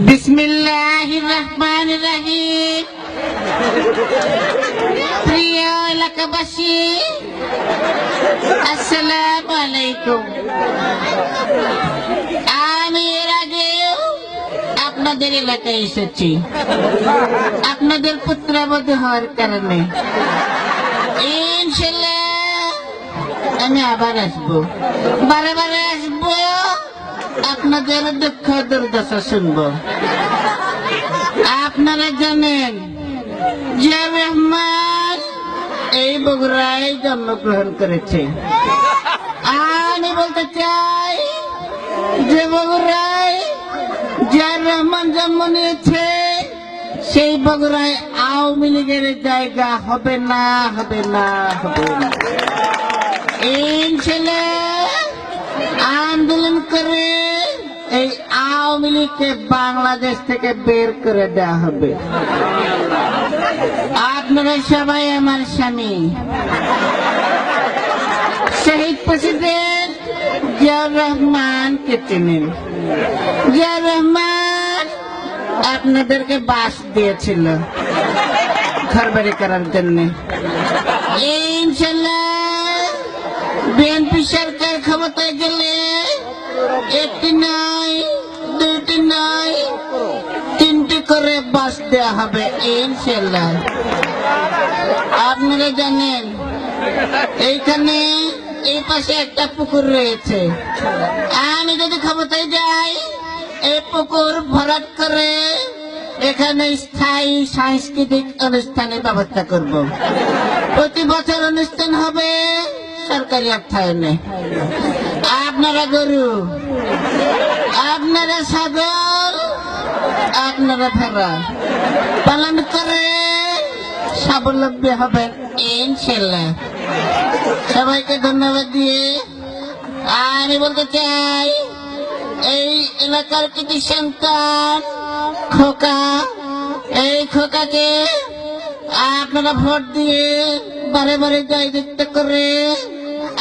বিসমিল্লাহির রহমানির রহিম। প্রিয় এলাকাবাসী, আসসালামু আলাইকুম। আমি এর আগেও আপনাদের এলাকায় এসেছি আপনাদের পুত্রবধূ হওয়ার কারণে। ইনশাআল্লাহ আমি আবার আসবো, বারে বারে আসবো, আপনাদের দুঃখ দুর্দশা শুনবো। আপনারা জানেন জিয়া রহমান এই বগুড়ায় জন্মগ্রহণ করেছে। আমি বলতে চাই যে বগুড়ায় জিয়া রহমান জন্ম নিয়েছে, সেই বগুড়ায় আওয়ামী লীগের জায়গা হবে না, হবে না, হবে না। ইনশাআল্লাহ আন্দোলন করে এই আওয়ামী লীগকে বাংলাদেশ থেকে বের করে দেওয়া হবে। আপনারা সবাই আমার স্বামী শহীদ প্রেসিডেন্ট জিয়াউর রহমানকে চেনেন। জিয়াউর রহমান আপনাদেরকে বাস দিয়েছিল ঘর বাড়ি করার জন্য। ইনশাআল্লাহ বিএনপি সরকার ক্ষমতায় গেলে একটি নয়, দুইটি নয়, তিনটি করে বাস দেওয়া হবে ইনশাআল্লাহ। আপনারা জানেন এইখানে এই পাশে একটা পুকুর রয়েছে। আমি যদি ক্ষমতায় যাই, এই পুকুর ভরাট করে এখানে স্থায়ী সাংস্কৃতিক অনুষ্ঠানের ব্যবস্থা করব। প্রতি বছর অনুষ্ঠান হবে সরকারি অর্থায়নে। আপনারা গরু, আপনারা ছাগল, আপনারা ভেড়া পালন করে স্বাবলম্বী হবেন ইনশাআল্লাহ। সবাইকে ধন্যবাদ দিয়ে আমি বলতে চাই, এই এলাকার কৃতি সন্তান খোকা, এই খোকাকে আপনারা ভোট দিয়ে বারে বারে জয়যুক্ত করে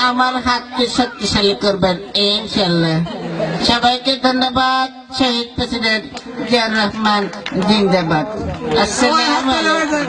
আমার হাতকে শক্তিশালী করবেন ইনশাআল্লাহ। সবাইকে ধন্যবাদ। শহীদ প্রেসিডেন্ট জিয়াউর রহমান জিন্দাবাদ। আসসালামু আলাইকুম।